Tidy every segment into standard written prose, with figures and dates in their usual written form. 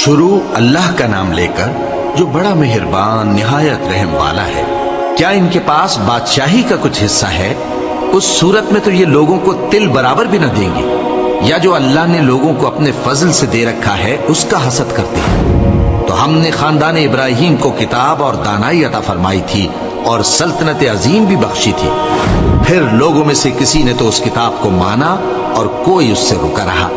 شروع اللہ کا نام لے کر جو بڑا مہربان نہایت رحم والا ہے۔ کیا ان کے پاس بادشاہی کا کچھ حصہ ہے؟ اس صورت میں تو یہ لوگوں کو تل برابر بھی نہ دیں گے، یا جو اللہ نے لوگوں کو اپنے فضل سے دے رکھا ہے اس کا حسد کرتے ہیں۔ تو ہم نے خاندان ابراہیم کو کتاب اور دانائی عطا فرمائی تھی اور سلطنت عظیم بھی بخشی تھی۔ پھر لوگوں میں سے کسی نے تو اس کتاب کو مانا اور کوئی اس سے رکا رہا،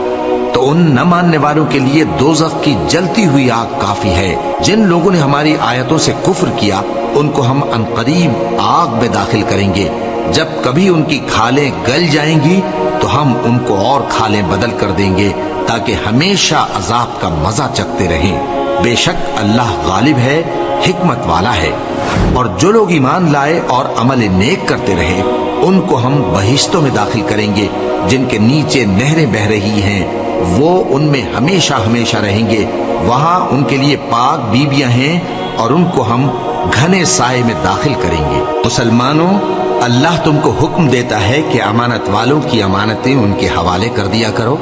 تو ان نہ ماننے والوں کے لیے دوزخ کی جلتی ہوئی آگ کافی ہے۔ جن لوگوں نے ہماری آیتوں سے کفر کیا ان کو ہم عنقریب آگ میں داخل کریں گے۔ جب کبھی ان کی کھالیں گل جائیں گی تو ہم ان کو اور کھالیں بدل کر دیں گے تاکہ ہمیشہ عذاب کا مزہ چکھتے رہیں۔ بے شک اللہ غالب ہے، حکمت والا ہے۔ اور جو لوگ ایمان لائے اور عمل نیک کرتے رہے ان کو ہم بہشتوں میں داخل کریں گے جن کے نیچے نہریں بہ رہی ہیں، وہ ان میں ہمیشہ ہمیشہ رہیں گے۔ وہاں ان کے لیے پاک بیویاں ہیں اور ان کو ہم گھنے سائے میں داخل کریں گے۔ مسلمانوں، اللہ تم کو حکم دیتا ہے کہ امانت والوں کی امانتیں ان کے حوالے کر دیا کرو،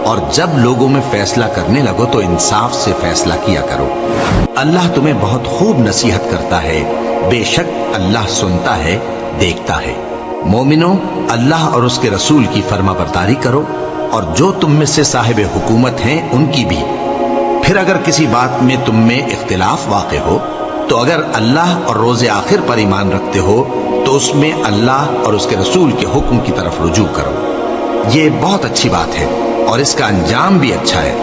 اور جب لوگوں میں فیصلہ کرنے لگو تو انصاف سے فیصلہ کیا کرو۔ اللہ تمہیں بہت خوب نصیحت کرتا ہے، بے شک اللہ سنتا ہے، دیکھتا ہے۔ مومنوں، اللہ اور اس کے رسول کی فرما برداری کرو، اور جو تم میں سے صاحب حکومت ہیں ان کی بھی۔ پھر اگر کسی بات میں تم میں اختلاف واقع ہو تو اگر اللہ اور روز آخر پر ایمان رکھتے ہو تو اس میں اللہ اور اس کے رسول کے حکم کی طرف رجوع کرو۔ یہ بہت اچھی بات ہے اور اس کا انجام بھی اچھا ہے۔